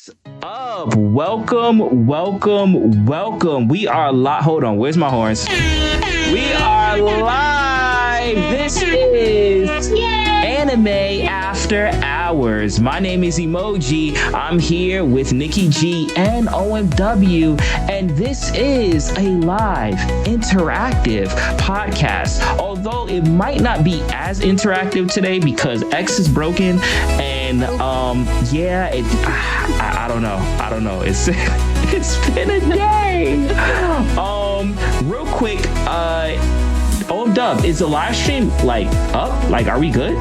What's up? Welcome. We are live. Hold on. Where's my horns? We are live. This is Anime After Hours. My name is Emoji. I'm here with Nikki G and OMW, and this is a live interactive podcast. Although it might not be as interactive today because X is broken, and I don't know. It's been a day. Real quick, OMW, is the live stream up? Like, are we good?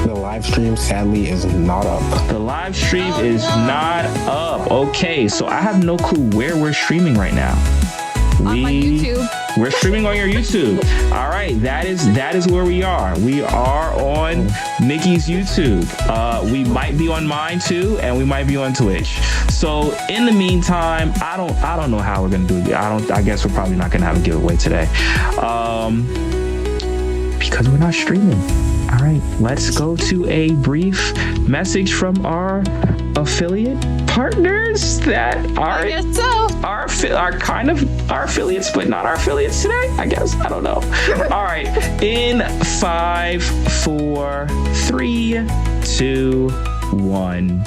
The live stream, sadly, is not up. The live stream is not up. Okay, so I have no clue where we're streaming right now. On my YouTube. We're streaming on your YouTube. All right, that is where we are. We are on Nikki's YouTube. We might be on mine too, and we might be on Twitch. So in the meantime, I don't know how we're gonna do it. I guess we're probably not gonna have a giveaway today, because we're not streaming. All right, let's go to a brief message from our affiliate partners that are kind of our affiliates, but not our affiliates today, I guess. I don't know. All right, in 5, 4, 3, 2, 1.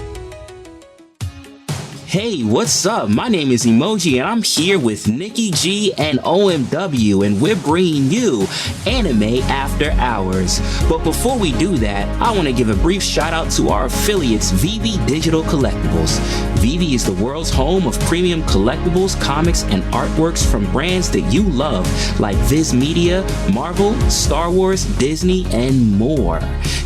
Hey, what's up? My name is Emoji, and I'm here with Nikki G and OMW, and we're bringing you Anime After Hours. But before we do that, I want to give a brief shout out to our affiliates, VV Digital Collectibles. VV is the world's home of premium collectibles, comics, and artworks from brands that you love, like Viz Media, Marvel, Star Wars, Disney, and more.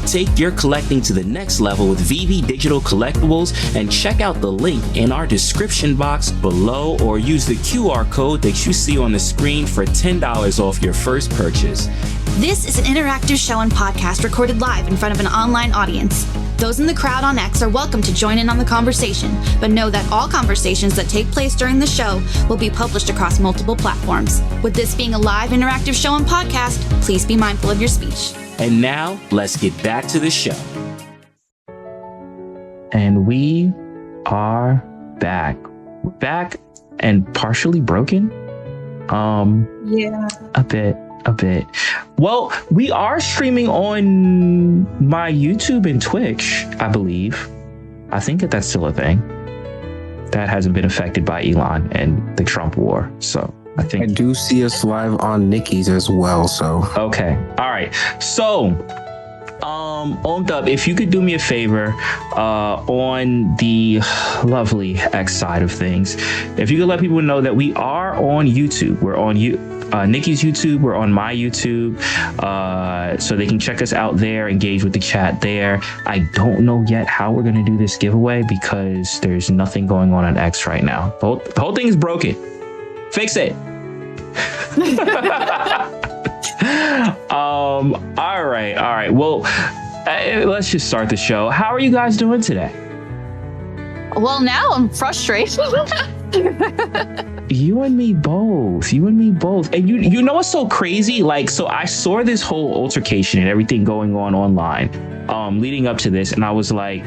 Take your collecting to the next level with VV Digital Collectibles, and check out the link in our description box below, or use the QR code that you see on the screen for $10 off your first purchase. This is an interactive show and podcast recorded live in front of an online audience. Those in the crowd on X are welcome to join in on the conversation, but know that all conversations that take place during the show will be published across multiple platforms. With this being a live interactive show and podcast, please be mindful of your speech. And now, let's get back to the show. And we are back and partially broken. Yeah. A bit. Well, we are streaming on my YouTube and Twitch, I believe. I think that's still a thing. That hasn't been affected by Elon and the Trump war. So I think I do see us live on Nikki's as well. So okay. All right. So OMW, if you could do me a favor on the lovely X side of things, if you could let people know that we are on YouTube. We're on Nikki's YouTube. We're on my YouTube, so they can check us out there, engage with the chat there. I don't know yet how we're going to do this giveaway because there's nothing going on X right now. The whole thing is broken. Fix it. All right. Well, let's just start the show. How are you guys doing today? Well, now I'm frustrated. You and me both. And you know what's so crazy? Like, so I saw this whole altercation and everything going on online, leading up to this, and I was like,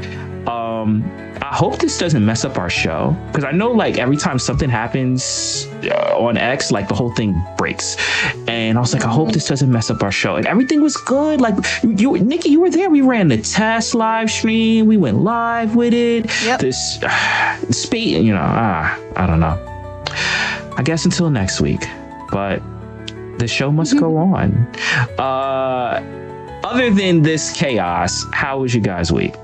I hope this doesn't mess up our show, because I know like every time something happens on X, like the whole thing breaks, and I was like, I hope this doesn't mess up our show. And everything was good. Like Nikki, you were there. We ran the test live stream. We went live with it. Yep. This speed, I don't know. I guess until next week, but the show must go on. Other than this chaos, how was you guys' week?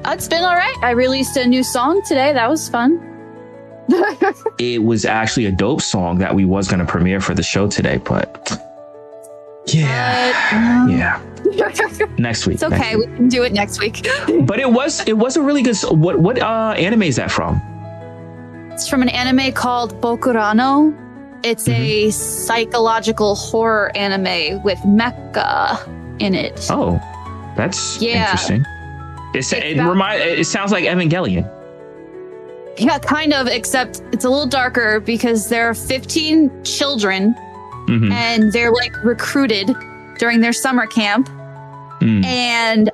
It's been all right. I released a new song today. That was fun. It was actually a dope song that we was going to premiere for the show today, but yeah. Next week. It's okay. We can do it next week. But it was a really good. What anime is that from? It's from an anime called Bokurano. It's a psychological horror anime with mecha in it. Oh, that's interesting. It sounds like Evangelion. Yeah, kind of, except it's a little darker because there are 15 children and they're like recruited during their summer camp. And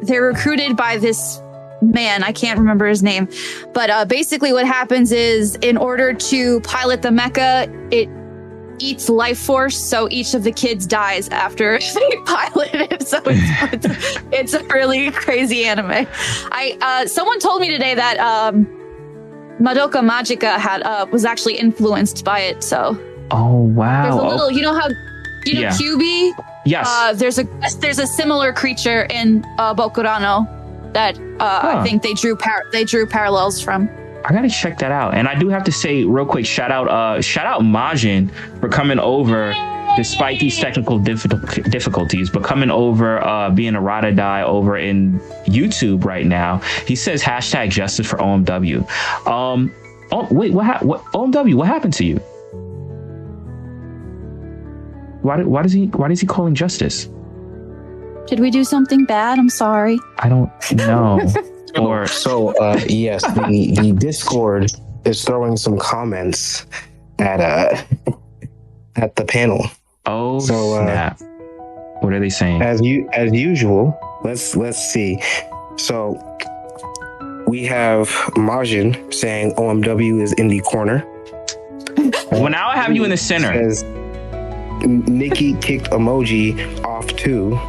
they're recruited by this man. I can't remember his name, but basically what happens is in order to pilot the mecha, it eats life force, so each of the kids dies after they pilot it. So it's a really crazy anime. Someone told me today that Madoka Magica was actually influenced by it. So there's a little, you know Kyuubi? Yes. There's a similar creature in Bokurano that I think they drew parallels from. I gotta check that out. And I do have to say real quick, shout out Majin for coming over despite these technical difficulties, but coming over, being a ride or die over in YouTube right now. He says #justice for OMW. Wait, what OMW, what happened to you? Why is he calling justice? Did we do something bad? I'm sorry. I don't know. Yes, the Discord is throwing some comments at the panel. Oh, snap! What are they saying? As usual, let's see. So we have Majin saying OMW is in the corner. Well, now I have you in the center. Says Nikki kicked emoji off too.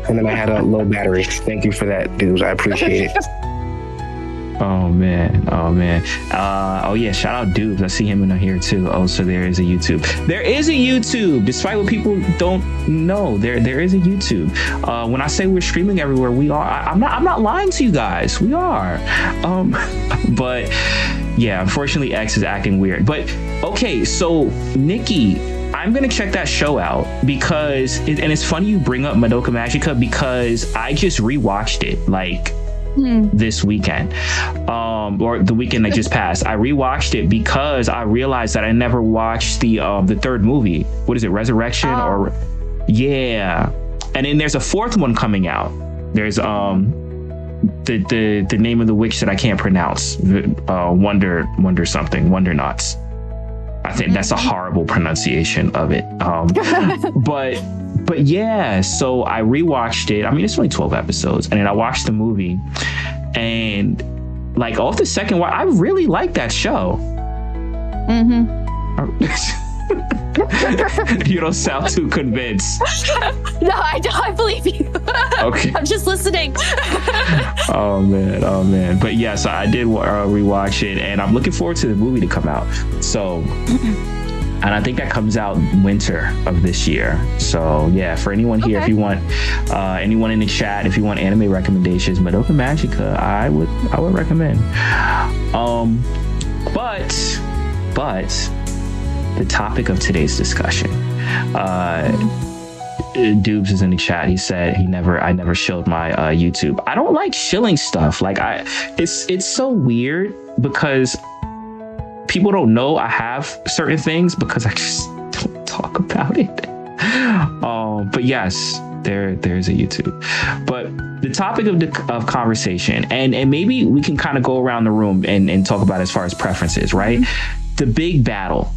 And then I had a low battery. Thank you for that, dudes. I appreciate it. Oh man. Oh yeah, shout out Dubes. I see him in here too. Oh, so there is a YouTube. There is a YouTube. Despite what people don't know, there is a YouTube. When I say we're streaming everywhere, we are. I'm not lying to you guys. We are. But yeah, unfortunately X is acting weird. But okay, so Nikki, I'm gonna check that show out because and it's funny you bring up Madoka Magica because I just rewatched it like this weekend, or the weekend that just passed. I rewatched it because I realized that I never watched the third movie. What is it, Resurrection? Or yeah, and then there's a fourth one coming out. There's the name of the witch that I can't pronounce. Wonder something. Wonder Knots. I think that's a horrible pronunciation of it. But yeah, so I rewatched it. I mean, it's only 12 episodes. And then I watched the movie. And like off the second one, I really like that show. You don't sound too convinced. No, I believe you. Okay. I'm just listening. Oh man. But yeah, so I did rewatch it and I'm looking forward to the movie to come out. So, and I think that comes out winter of this year. So yeah, for anyone here, if you want, anyone in the chat, if you want anime recommendations, Madoka Magica, I would recommend. But the topic of today's discussion, Dubes is in the chat. He said I never shilled my YouTube. I don't like shilling stuff. Like it's so weird because people don't know I have certain things because I just don't talk about it. But yes, there's a YouTube. But the topic of conversation, and maybe we can kind of go around the room and talk about as far as preferences, right? The big battle,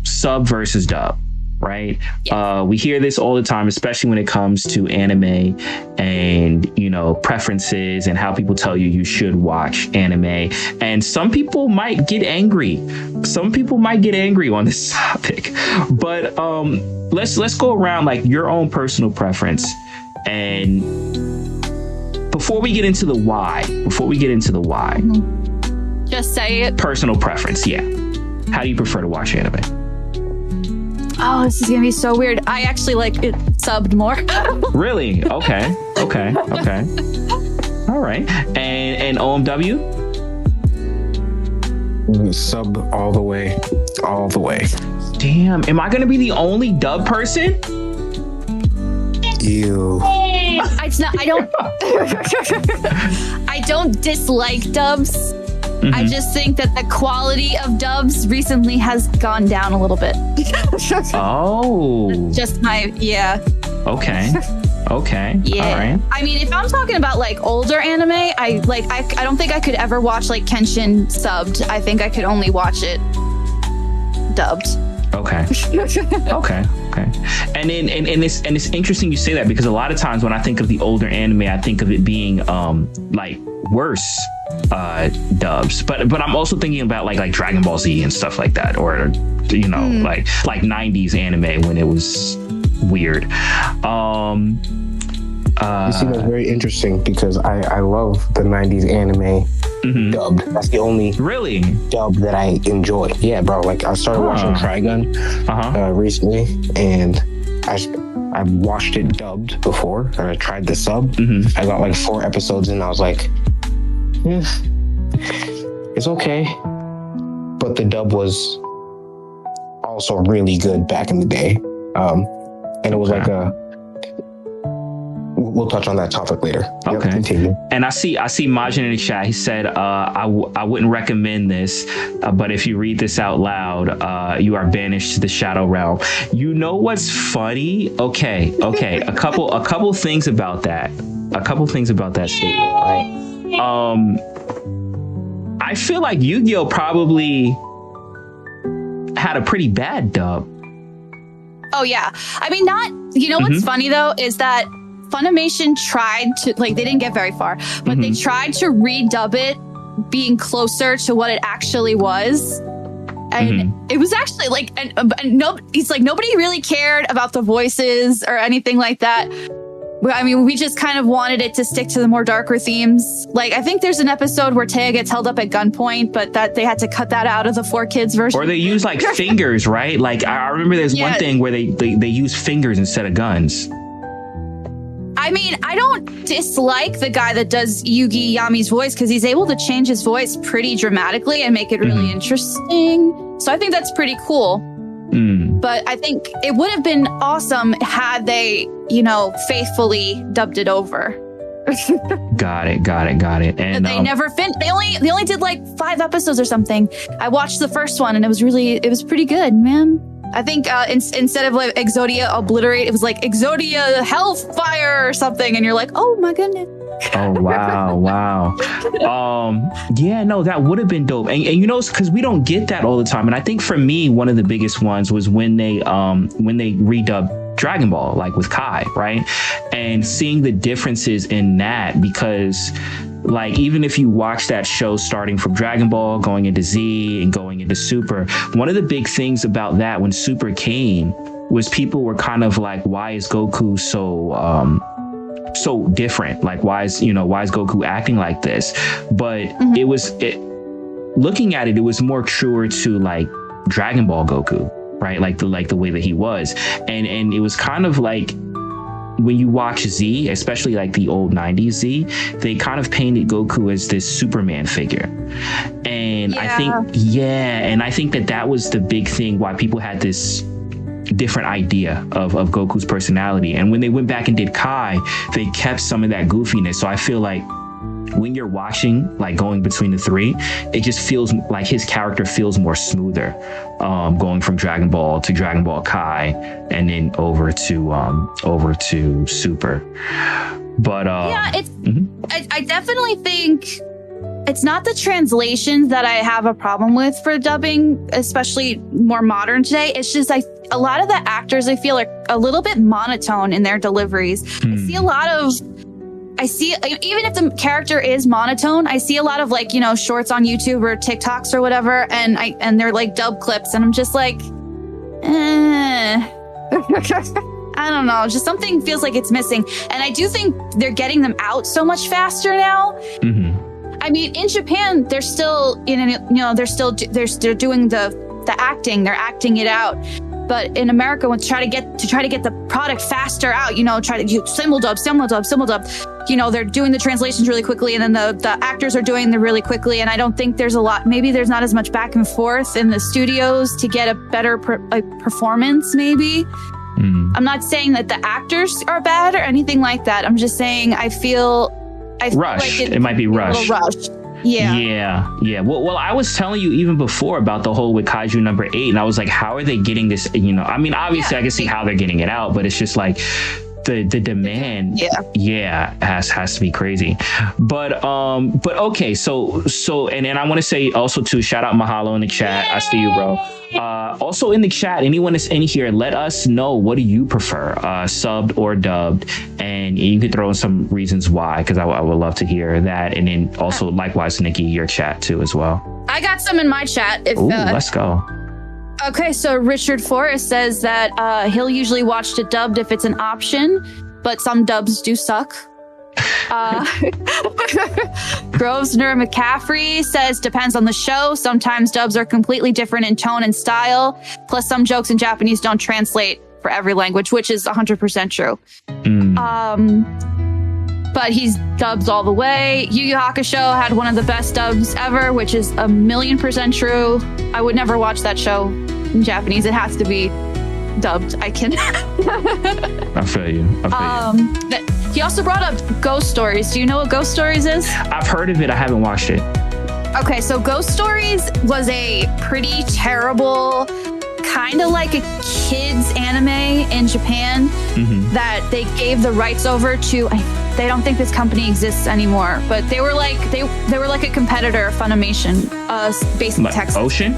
sub versus dub, right? Yeah. We hear this all the time, especially when it comes to anime and, preferences and how people tell you should watch anime. And some people might get angry. Some people might get angry on this topic. But let's go around like your own personal preference. And before we get into the why, just say it. Personal preference, yeah. How do you prefer to watch anime? Oh, this is gonna be so weird. I actually like it subbed more. Really? Okay. All right. And OMW? Sub all the way. Damn. Am I gonna be the only dub person? Ew. It's not. I don't dislike dubs. I just think that the quality of dubs recently has gone down a little bit. Oh. Just my, yeah. Okay. Yeah. All right. I mean, if I'm talking about like older anime, I don't think I could ever watch like Kenshin subbed. I think I could only watch it dubbed. Okay. Okay. And then and it's interesting you say that, because a lot of times when I think of the older anime, I think of it being like worse dubs. But I'm also thinking about like Dragon Ball Z and stuff like that, or like 90s anime when it was weird. You see, that's very interesting because I love the 90s anime dubbed. That's the only really dub that I enjoy. Yeah, bro. Like I started watching Trigun recently, and I watched it dubbed before, and I tried the sub. I got like 4 episodes and I was like, it's okay. But the dub was also really good back in the day. And it was like we'll touch on that topic later. Okay. Continue. And I see Majin in the chat. He said, I wouldn't recommend this, but if you read this out loud, you are banished to the Shadow Realm. You know what's funny? Okay. A couple things about that. Statement, right? I feel like Yu-Gi-Oh probably had a pretty bad dub. Oh yeah. I mean, what's funny though is that Funimation tried to, like, they didn't get very far, but they tried to redub it being closer to what it actually was. And it was actually like, he's like, nobody really cared about the voices or anything like that. I mean, we just kind of wanted it to stick to the more darker themes. Like, I think there's an episode where Taya gets held up at gunpoint, but that they had to cut that out of the 4Kids version. Or they use like fingers, right? Like I remember there's one thing where they use fingers instead of guns. I mean, I don't dislike the guy that does Yugi Yami's voice because he's able to change his voice pretty dramatically and make it really interesting. So I think that's pretty cool. But I think it would have been awesome had they, faithfully dubbed it over. Got it. And they never they only did like 5 episodes or something. I watched the first one and it was pretty good, man. I think instead of like Exodia Obliterate, it was like Exodia Hellfire or something, and you're like, oh my goodness. Oh wow. Yeah, no, that would have been dope. And because we don't get that all the time. And I think for me, one of the biggest ones was when they redubbed Dragon Ball, like with Kai, right? And seeing the differences in that, because like, even if you watch that show starting from Dragon Ball, going into Z and going into Super, one of the big things about that when Super came was people were kind of like, why is Goku so different? Like, why is Goku acting like this? But looking at it, it was more truer to like Dragon Ball Goku, right? Like the way that he was. And it was kind of like, when you watch Z, especially like the old 90s Z, they kind of painted Goku as this Superman figure. And I think that was the big thing why people had this different idea of Goku's personality. And when they went back and did Kai, they kept some of that goofiness. So I feel like when you're watching, like going between the 3, it just feels like his character feels more smoother, going from Dragon Ball to Dragon Ball Kai and then over to Super. But I definitely think it's not the translations that I have a problem with for dubbing, especially more modern today. It's just a lot of the actors I feel are a little bit monotone in their deliveries. I see, even if the character is monotone, I see a lot of like, shorts on YouTube or TikToks or whatever, and they're like dub clips, and I'm just like, I don't know, just something feels like it's missing. And I do think they're getting them out so much faster now. I mean, in Japan, they're still they're doing the acting, they're acting it out. But in America, when try to get the product faster out, try to do simul dub. They're doing the translations really quickly, and then the actors are doing them really quickly. And I don't think there's maybe there's not as much back and forth in the studios to get a better performance. Maybe. I'm not saying that the actors are bad or anything like that. I'm just saying I feel rushed. Like it might be rushed. Yeah. Well, I was telling you even before about the whole with Kaiju number 8, and I was like, how are they getting this? I mean, obviously I can see how they're getting it out, but it's just like, the demand, has to be crazy. But okay, so and then I want to say also too, shout out Mahalo in the chat. I see you, bro. Also in the chat, anyone that's in here, let us know, what do you prefer, subbed or dubbed, and you could throw in some reasons why, because I would love to hear that. And then also likewise, Nikki, your chat too as well. I got some in my chat. Let's go. Okay, so Richard Forrest says that he'll usually watch it dubbed if it's an option, but some dubs do suck. Grosvenor McCaffrey says depends on the show. Sometimes dubs are completely different in tone and style. Plus, some jokes in Japanese don't translate for every language, which is 100% true. But he's dubs all the way. Yu Yu Hakusho had one of the best dubs ever, which is 1,000,000% true. I would never watch that show in Japanese. It has to be dubbed. I can. I feel you. He also brought up Ghost Stories. Do you know what Ghost Stories is? I've heard of it. I haven't watched it. Okay, so Ghost Stories was a pretty terrible, kind of like a kids anime in Japan that they gave the rights over to. They don't think this company exists anymore, but they were like a competitor of Funimation, based in Texas. Ocean?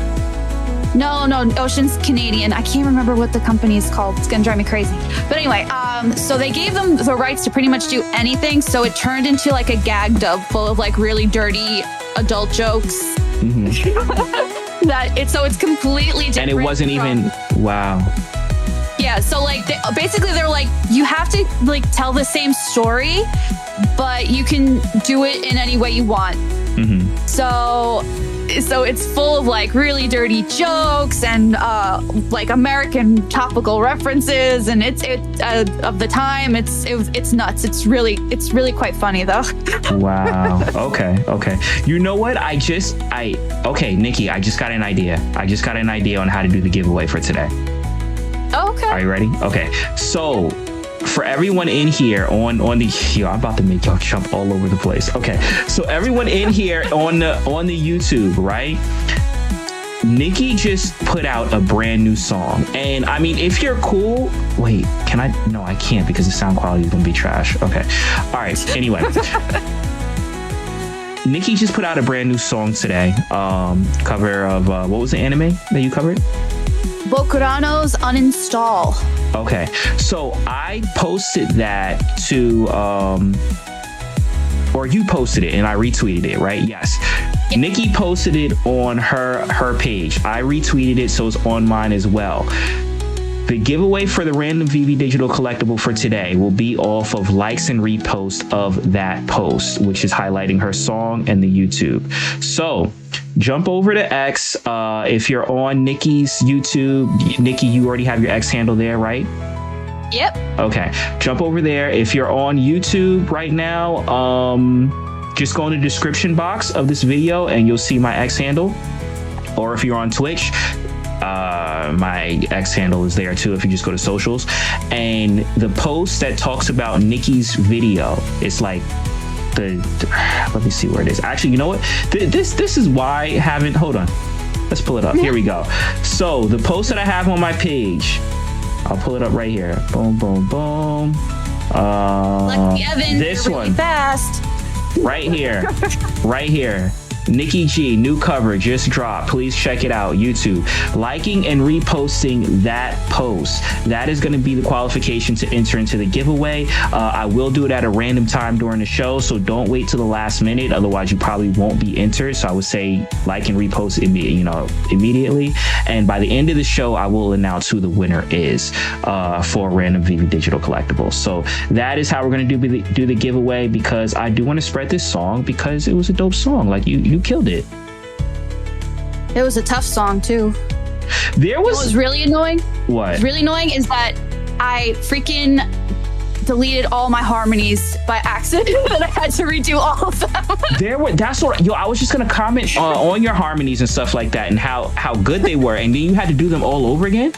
No, Ocean's Canadian. I can't remember what the company is called. It's gonna drive me crazy. But anyway, so they gave them the rights to pretty much do anything. So it turned into like a gag dub full of like really dirty adult jokes. So it's completely different. And it wasn't even wow. Yeah, so like basically they were like, you have to like tell the same story, but you can do it in any way you want. So it's full of like really dirty jokes and like American topical references, and it's of the time. It's nuts. It's really quite funny though. Wow. Okay. You know what? Okay, Nikki, I just got an idea. On how to do the giveaway for today. Okay. Are you ready? Okay. So for everyone in here on the, I'm about to make y'all jump all over the place. Okay. So everyone in here on the YouTube, right? Nikki just put out a brand new song. And I mean, if you're cool, wait, can I? No, I can't, because the sound quality is going to be trash. Okay. All right. Anyway. Nikki just put out a brand new song today. Cover of, what was the anime that you covered? Bokurano's Uninstall. Okay, so I posted that to, or you posted it and I retweeted it, right? Yes. Nikki posted it on her page. I retweeted it, so it's on mine as well. The giveaway for the random VV Digital collectible for today will be off of likes and reposts of that post, which is highlighting her song and the YouTube. So jump over to X. If you're on Nikki's YouTube, Nikki, you already have your X handle there, right? Yep. Okay. Jump over there. If you're on YouTube right now, just go in the description box of this video and you'll see my X handle. Or if you're on Twitch, my X handle is there too if you just go to socials. And the post that talks about Nikki's video, it's like let me see where it is. Actually, you know what? This is why I haven't, hold on. Let's pull it up. Here we go. So the post that I have on my page, I'll pull it up right here. Boom, boom, boom. Lucky Evan, this really one. Fast. Right here. Right here. Nikki G, new cover just dropped. Please check it out. YouTube. Liking and reposting that post. That is going to be the qualification to enter into the giveaway. I will do it at a random time during the show, so don't wait till the last minute. Otherwise, you probably won't be entered. So I would say like and repost immediately. And by the end of the show, I will announce who the winner is for random VV Digital collectibles. So that is how we're going to do the giveaway, because I do want to spread this song because it was a dope song. Like you killed it. It was a tough song too. There was. What was really annoying? What? What was really annoying is that I freaking deleted all my harmonies by accident and I had to redo all of them. That's what. I was just gonna comment on your harmonies and stuff like that and how good they were, and then you had to do them all over again.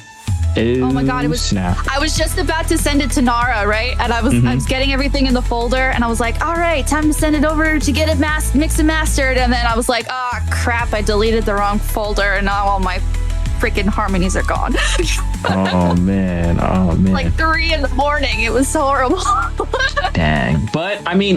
Oh my god, it was snap. I was just about to send it to Nara, right? And I was getting everything in the folder and I was like, all right, time to send it over to get it mixed and mastered. And then I was like, oh crap, I deleted the wrong folder and now all my freaking harmonies are gone. Oh man. Like 3 a.m. It was so horrible. Dang. But I mean,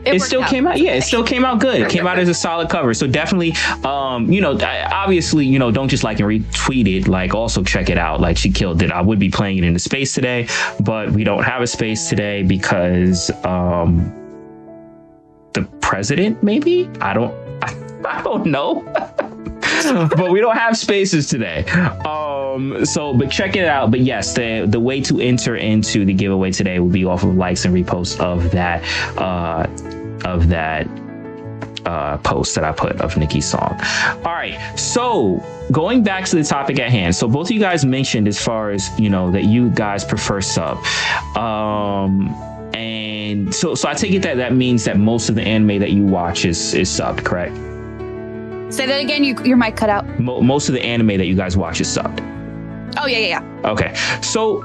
it still came out. Yeah, it still came out good. It came out as a solid cover. So definitely, obviously, don't just like and retweet it. Like, also check it out. Like, she killed it. I would be playing it in the space today, but we don't have a space today because the president, maybe? I don't know. But we don't have spaces today. But check it out. But yes, the way to enter into the giveaway today will be off of likes and reposts of that post that I put of Nikki's song. All right. So going back to the topic at hand. So both of you guys mentioned as far as, that you guys prefer sub. And so I take it that means that most of the anime that you watch is subbed, correct? Say that again. Your mic cut out. Most of the anime that you guys watch is subbed. Oh, yeah. Okay. So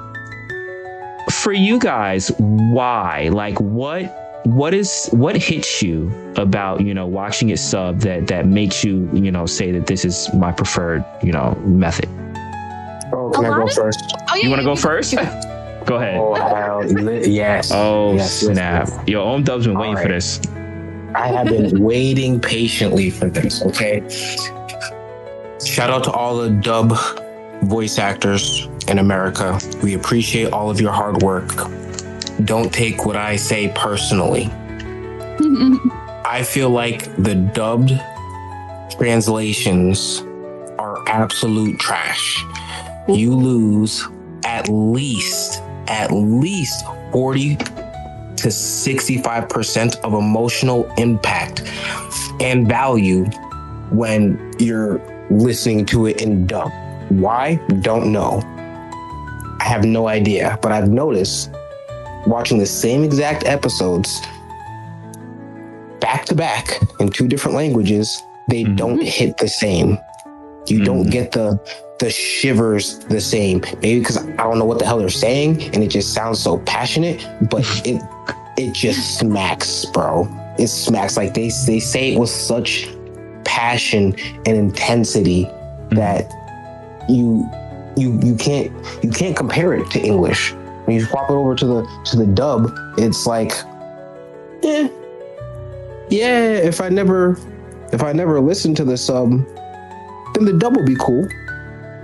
for you guys, why? Like, what hits you about, watching it sub that makes you, say that this is my preferred, method? Oh, can I go first? Oh, yeah, you want to go first? Go ahead. Yes. Oh, yes, snap. Yes. Yo, OMDub's been waiting for this. I have been waiting patiently for this, okay? Shout out to all the dub voice actors in America. We appreciate all of your hard work. Don't take what I say personally. I feel like the dubbed translations are absolute trash. You lose at least 40 to 65% of emotional impact and value when you're listening to it in dub. Why? Don't know. I have no idea, but I've noticed watching the same exact episodes back to back in 2 different languages, they don't hit the same. You don't get the shivers the same. Maybe because I don't know what the hell they're saying and it just sounds so passionate, but it just smacks, bro. It smacks. Like they say it with such passion and intensity that you can't compare it to English. When you swap it over to the dub, it's like, yeah. If I never listen to the sub, then the dub will be cool.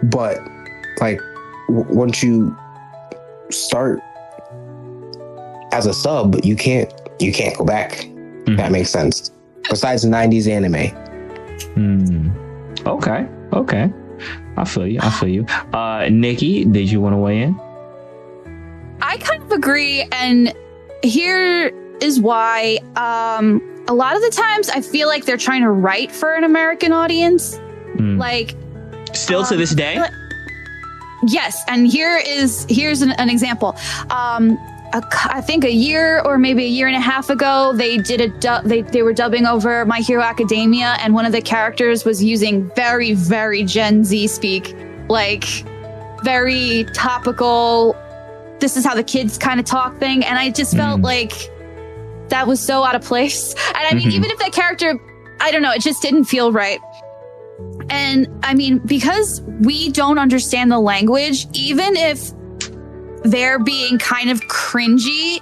But like once you start as a sub, you can't go back. That makes sense. Besides 90s anime. Okay. I feel you. Nikki, did you want to weigh in? I kind of agree, and here is why. A lot of the times I feel like they're trying to write for an American audience. Like, still to this day? Yes, and here's an example. I think a year or maybe a year and a half ago, they did they were dubbing over My Hero Academia, and one of the characters was using very, very Gen Z speak, like very topical. This is how the kids kind of talk thing, and I just felt like that was so out of place. And I mean, even if that character, I don't know, it just didn't feel right. And I mean, because we don't understand the language, even if they're being kind of cringy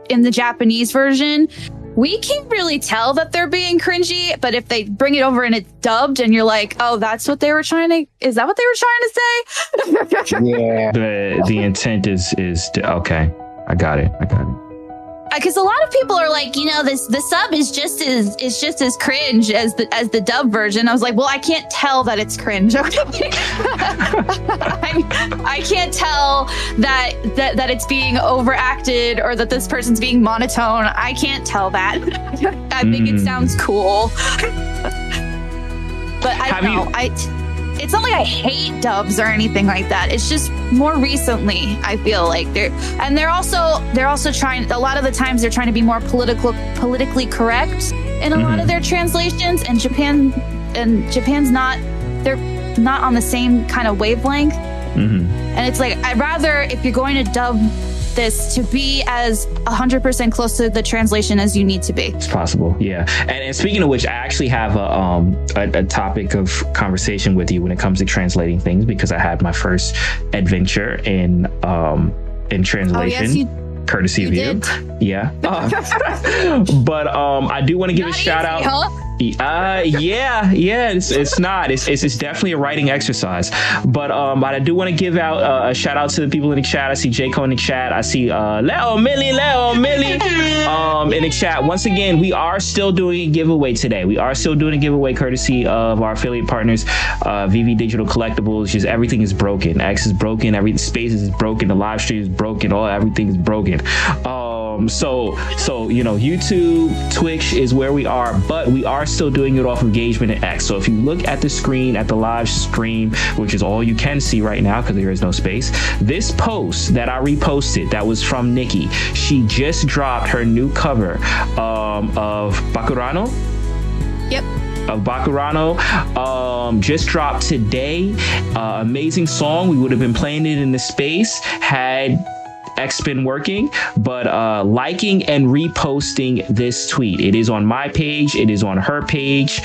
in the Japanese version, we can't really tell that they're being cringy. But if they bring it over and it's dubbed and you're like, oh, is that what they were trying to say? Yeah. The intent is okay. I got it. Because a lot of people are like, the sub is just as cringe as the dub version. I was like, well, I can't tell that it's cringe. Okay? I can't tell that it's being overacted or that this person's being monotone. I can't tell that. I think it sounds cool. But I don't know. It's not like I hate dubs or anything like that. It's just more recently, I feel like they're also trying, a lot of the times they're trying to be more politically correct in a lot of their translations, and Japan's not, they're not on the same kind of wavelength. And it's like, I'd rather, if you're going to dub this to be as 100% close to the translation as you need to be. It's possible, yeah. And speaking of which, I actually have a topic of conversation with you when it comes to translating things, because I had my first adventure in translation. Courtesy of you. Yeah. But I do want to give a shout out. Huh? Yeah. It's not. It's definitely a writing exercise. But I do want to give out a shout out to the people in the chat. I see Jayco in the chat. I see Leo Millie in the chat. Once again, we are still doing a giveaway today. We are still doing a giveaway courtesy of our affiliate partners, VV Digital Collectibles. Just everything is broken. X is broken. Every Spaces is broken. The live stream is broken. Everything is broken. So YouTube, Twitch is where we are, but we are still doing it off Engagement and X. So if you look at the screen at the live stream, which is all you can see right now because there is no space, this post that I reposted, that was from Nikki. She just dropped her new cover of Bakurano. Yep. Of Bakurano, just dropped today. Amazing song. We would have been playing it in the space had X been working, but liking and reposting this tweet. It is on my page. It is on her page.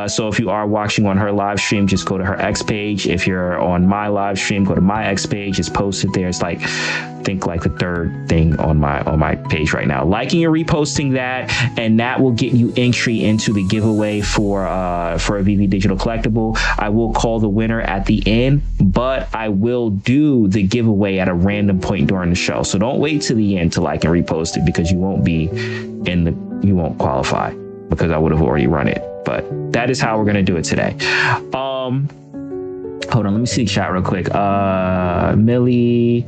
So if you are watching on her live stream, just go to her X page. If you're on my live stream, go to my X page. It's posted there. It's like, I think like the third thing on my page right now. Liking and reposting that, and that will get you entry into the giveaway for a VV Digital Collectible. I will call the winner at the end, but I will do the giveaway at a random point during the show. So don't wait to the end to like and repost it, because you won't you won't qualify, because I would have already run it. But that is how we're gonna do it today. Hold on, let me see the chat real quick. Millie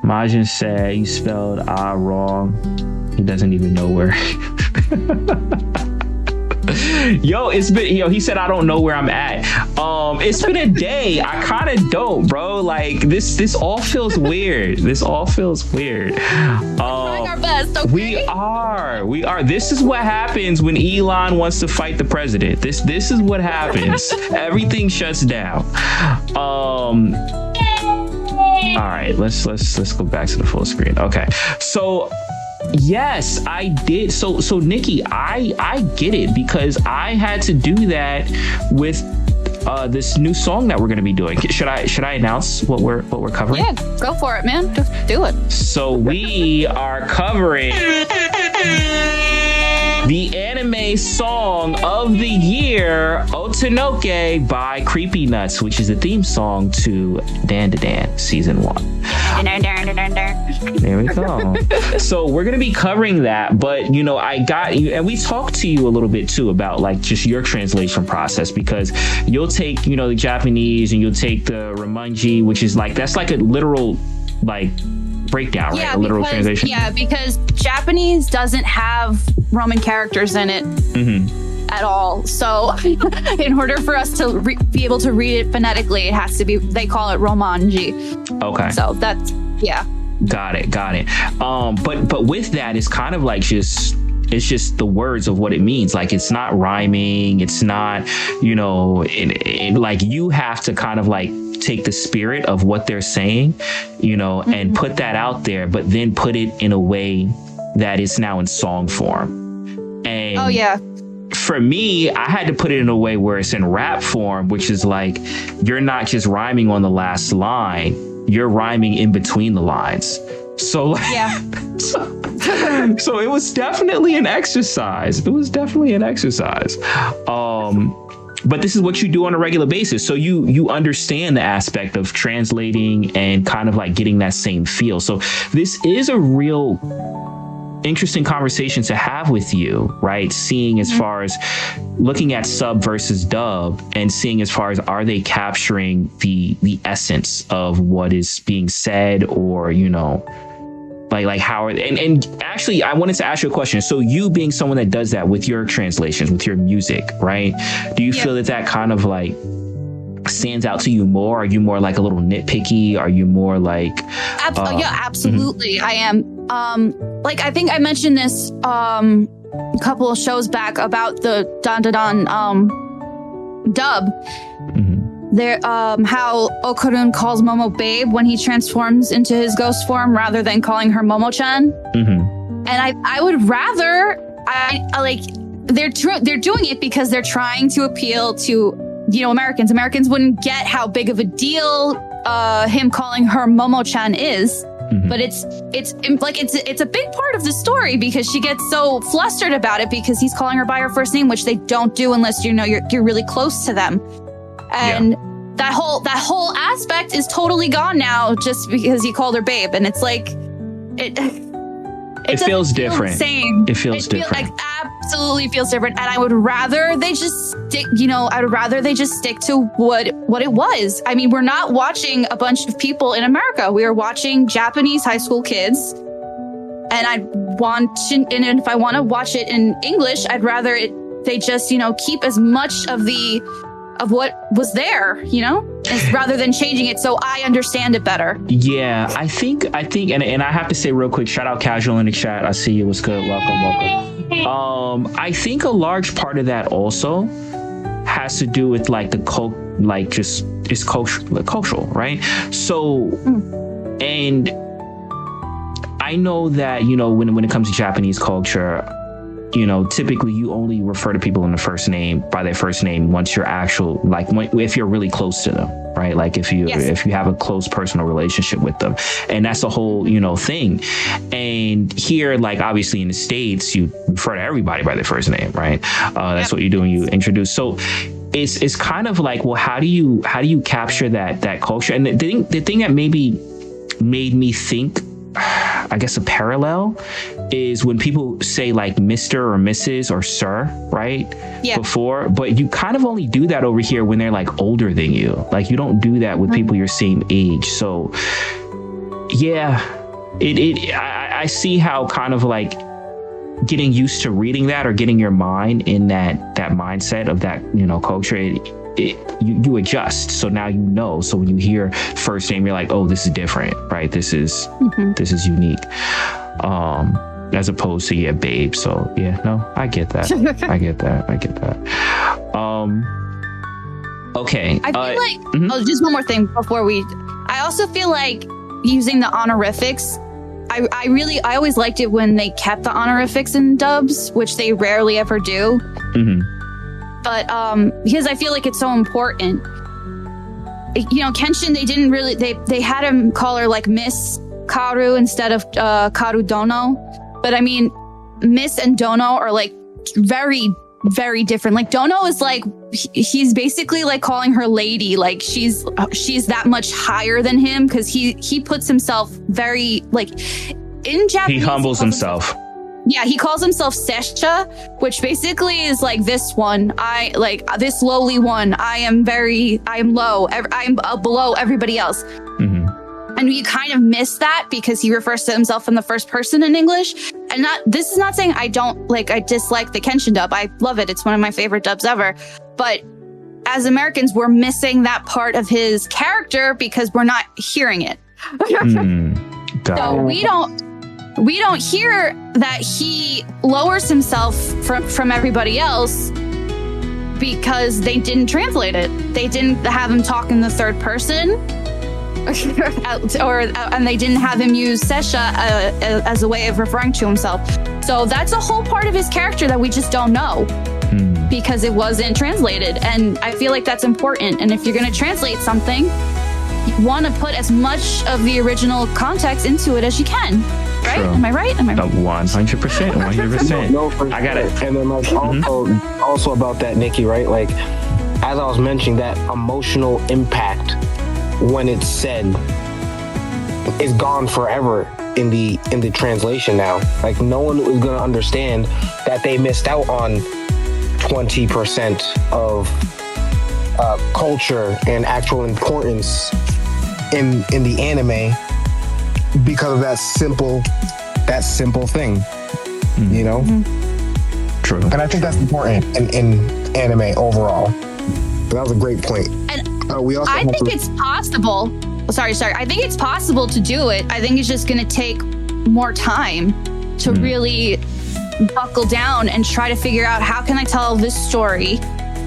Majin said you spelled "ah" wrong. He doesn't even know where. He said I don't know where I'm at. It's been a day. I kind of don't, bro. Like this all feels weird. We're trying our best, okay? We are. This is what happens when Elon wants to fight the president. This is what happens. Everything shuts down. All right, let's go back to the full screen. Okay, so yes, I did. So Nikki, I get it, because I had to do that with this new song that we're going to be doing. Should I announce what we're covering? Yeah, go for it, man. Just do it. So we are covering the anime song of the year, Otanoke by Creepy Nuts, which is the theme song to Dan to Dan Season 1. There we go. So we're going to be covering that, but I got you, and we talked to you a little bit too about like just your translation process, because you'll take, the Japanese and you'll take the Romanji, which is like, that's like a literal like breakdown, right? A literal translation. Yeah, because Japanese doesn't have Roman characters in it. At all. So in order for us to be able to read it phonetically, it has to be, they call it Romanji. Okay. So that's, yeah. Got it. But with that, it's kind of like it's just the words of what it means. Like, it's not rhyming. It's not, like you have to kind of like take the spirit of what they're saying, and put that out there, but then put it in a way that is now in song form. And for me, I had to put it in a way where it's in rap form, which is like, you're not just rhyming on the last line, you're rhyming in between the lines. So so it was definitely an exercise. But this is what you do on a regular basis. So you understand the aspect of translating and kind of like getting that same feel. So this is a real interesting conversation to have with you, right? Seeing as far as looking at sub versus dub, and seeing as far as, are they capturing the essence of what is being said, or like how are they, and actually I wanted to ask you a question. So you being someone that does that with your translations, with your music, right? Do you feel that kind of like stands out to you more? Are you more like a little nitpicky? Are you more like absolutely. I am. Like I think I mentioned this a couple of shows back about the Dan dub. there, how Okarun calls Momo babe when he transforms into his ghost form rather than calling her Momo-chan. And I would rather, I like, they're doing it because they're trying to appeal to, you know, Americans. Americans wouldn't get how big of a deal him calling her Momo-chan is. But it's a big part of the story because she gets so flustered about it because he's calling her by her first name, which they don't do unless you know you're really close to them. And that whole aspect is totally gone now just because he called her babe. And it's like it feels different. Same. It feels different. Absolutely feels different. And I would rather they just stick, you know, stick to what it was. I mean, we're not watching a bunch of people in America. We are watching Japanese high school kids. And and if I want to watch it in English, I'd rather they just, you know, keep as much of what was there, you know, rather than changing it so I understand it better. Yeah, I think, and I have to say real quick, shout out Casual in the chat. I see you. What's good? Welcome. I think a large part of that also has to do with like it's cultural, right? So, and I know that, you know, when it comes to Japanese culture, you know, typically you only refer to people in the first name by their first name once you're if you're really close to them, right? Like if you have a close personal relationship with them, and that's the whole, you know, thing. And here, like obviously in the States, you refer to everybody by their first name, right? That's what you do when you introduce. So it's kind of like, well, how do you capture that culture? And the thing that maybe made me think, I guess, a parallel is when people say like Mr. or Mrs. or Sir, right? Yeah. Before, but you kind of only do that over here when they're like older than you. Like you don't do that with people your same age. So yeah, I see how kind of like getting used to reading that or getting your mind in that mindset of that, you know, culture, you adjust. So now you know. So when you hear first name, you're like, oh, this is different, right? This is unique. As opposed to babe. So yeah, no, I get that. I get that. Okay. I feel like just one more thing before I also feel like using the honorifics. I always liked it when they kept the honorifics in dubs, which they rarely ever do. But because I feel like it's so important. You know, Kenshin, they didn't really, they had him call her like Miss Karu instead of Karu Dono. But I mean, Miss and Dono are like very, very different. Like Dono is like, he's basically like calling her lady. Like she's that much higher than him because he puts himself very like in Japanese. He humbles himself. Yeah, he calls himself Sesha, which basically is like this one. I like this lowly one. I am low. I'm below everybody else. And you kind of miss that because he refers to himself in the first person in English. And this is not saying I dislike the Kenshin dub. I love it. It's one of my favorite dubs ever. But as Americans, we're missing that part of his character because we're not hearing it. So we don't hear that he lowers himself from everybody else because they didn't translate it. They didn't have him talk in the third person, and they didn't have him use Sesha as a way of referring to himself. So that's a whole part of his character that we just don't know because it wasn't translated. And I feel like that's important. And if you're going to translate something, you want to put as much of the original context into it as you can. Right? True. Am I right? 100%. 100%. No, I got it. And then like also about that, Nikki, right? Like as I was mentioning, that emotional impact when it's said is gone forever in the translation now. Like no one is gonna understand that they missed out on 20% of culture and actual importance in the anime because of that simple thing, you know? True. And I think that's important in anime overall. That was a great point. And I think it's possible. Sorry. I think it's possible to do it. I think it's just going to take more time to really buckle down and try to figure out how can I tell this story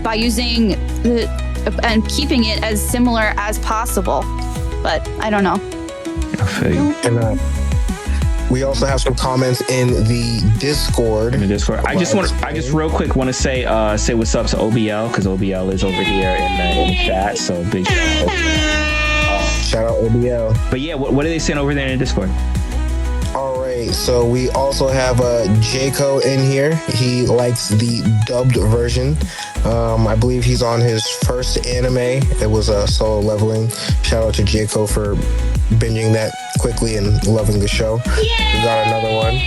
by using the and keeping it as similar as possible. But I don't know. And we also have some comments in the Discord. I just real quick want to say what's up to OBL, because OBL is over here in the chat. So big shout out OBL. But yeah, what are they saying over there in the Discord? All right, so we also have Jayco in here. He likes the dubbed version. I believe he's on his first anime. It was Solo Leveling. Shout out to Jayco for binging that quickly and loving the show. Yay! We got another one.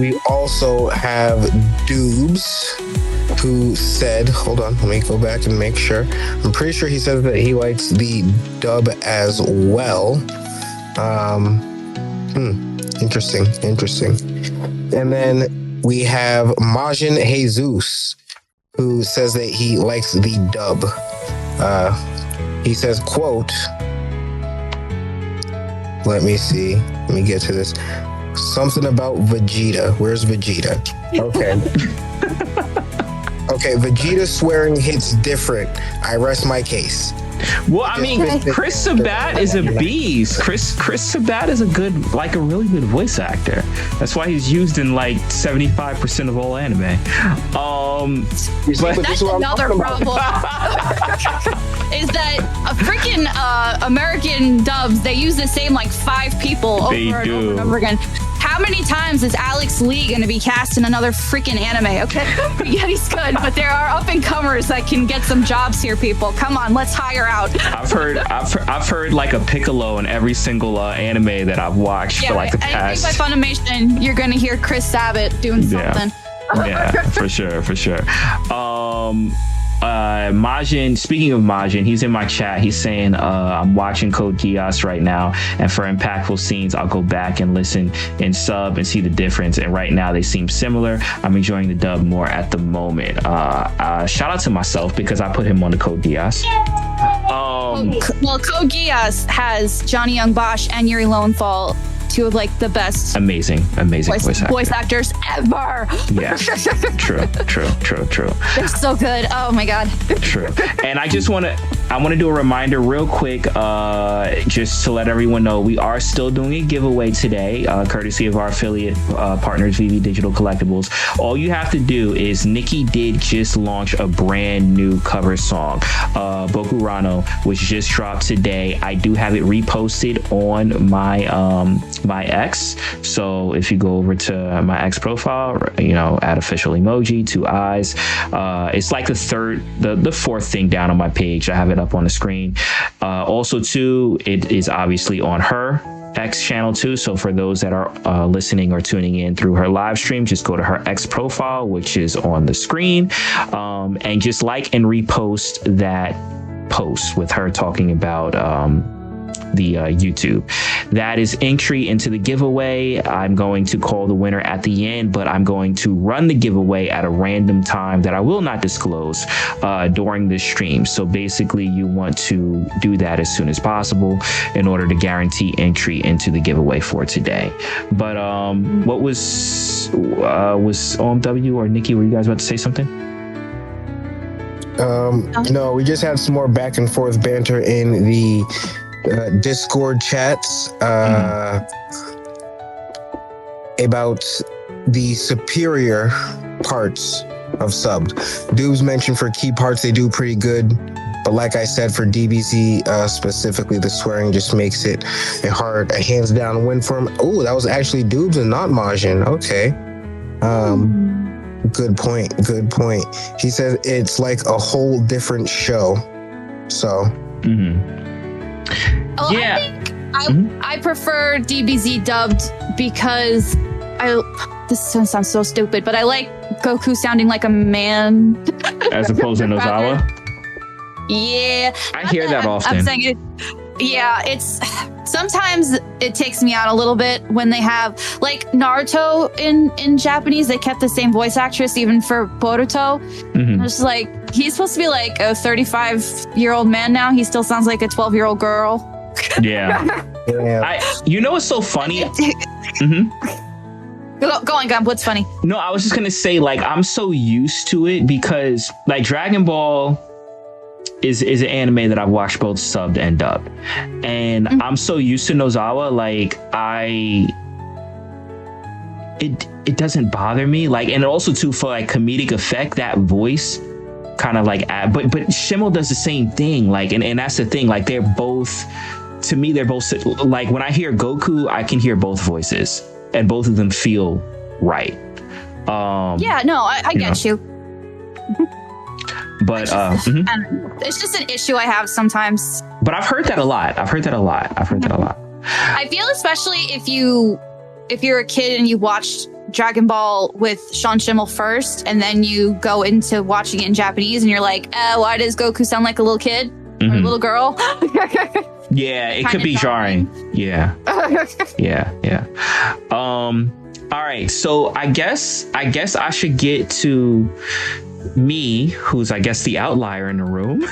We also have Doobs, who said, hold on, let me go back and make sure. I'm pretty sure he said that he likes the dub as well. Interesting. And then we have Majin Jesus, who says that he likes the dub. He says, quote, let me get to this. Something about Vegeta. Where's Vegeta? Okay. Okay, Vegeta swearing hits different. I rest my case. Well, I mean, Chris Sabat is a beast. Chris Sabat is a really good voice actor. That's why he's used in like 75% of all anime. That's another problem. Is that a freaking American dubs? They use the same like 5 people over and over again. How many times is Alex Lee going to be cast in another freaking anime? Okay, yeah, he's good, but there are up and comers that can get some jobs here. People, come on, let's hire out. I've heard like a Piccolo in every single anime that I've watched for like the past. By Funimation, you're going to hear Chris Sabat doing something. Yeah, for sure. Majin, speaking of Majin, he's in my chat. He's saying, I'm watching Code Geass right now, and for impactful scenes, I'll go back and listen and sub and see the difference. And right now, they seem similar. I'm enjoying the dub more at the moment. Shout out to myself because I put him on the Code Geass. Well, Code Geass has Johnny Young Bosch and Yuri Lowenthal, 2 of like the best amazing voice actors ever. Yeah. True. They're so good. Oh my god. True. And I want to do a reminder real quick, just to let everyone know we are still doing a giveaway today, courtesy of our affiliate partners, VV Digital Collectibles. All you have to do is Nikki did just launch a brand new cover song, Boku Rano, which just dropped today. I do have it reposted on my X. So if you go over to my X profile, add official emoji, 2 eyes. It's like the 4th thing down on my page. I have it up on the screen. Also too, it is obviously on her X channel too. So for those that are listening or tuning in through her live stream, just go to her X profile, which is on the screen, and just like and repost that post with her talking about the YouTube. That is entry into the giveaway. I'm going to call the winner at the end, but I'm going to run the giveaway at a random time that I will not disclose during this stream. So basically you want to do that as soon as possible in order to guarantee entry into the giveaway for today. But what was OMW or Nikki, were you guys about to say something? No, we just had some more back and forth banter in the Discord chats about the superior parts of subbed. Dubes mentioned for key parts they do pretty good, but like I said, for DBZ specifically, the swearing just makes it a hands down win for him. Oh, that was actually Dubes and not Majin. Okay. Good point. He says it's like a whole different show. So Well, yeah. I prefer DBZ dubbed because this sounds so stupid, but I like Goku sounding like a man. As opposed to Nozawa? Yeah. I hear that often. I'm saying it. Yeah, sometimes it takes me out a little bit when they have, like Naruto in Japanese, they kept the same voice actress even for Boruto. Mm-hmm. It's like, he's supposed to be like a 35-year-old man now. He still sounds like a 12-year-old girl. Yeah. You know what's so funny? Go on, Gump. What's funny? No, I was just gonna say, like, I'm so used to it because, like, Dragon Ball is an anime that I've watched both subbed and dubbed, and I'm so used to Nozawa, like, it doesn't bother me, like, and also too, for like comedic effect, that voice kind of like but Shimmel does the same thing, like, and that's the thing, like, they're both, to me, they're both, like, when I hear Goku, I can hear both voices and both of them feel right. Yeah, no, I get you. But it's just an issue I have sometimes. But I've heard that a lot. I feel especially if you're a kid and you watched Dragon Ball with Sean Schimmel first, and then you go into watching it in Japanese, and you're like, why does Goku sound like a little kid or a little girl? Yeah, it could be jarring. Yeah. Yeah. All right. So I guess I should get to me, who's, I guess, the outlier in the room.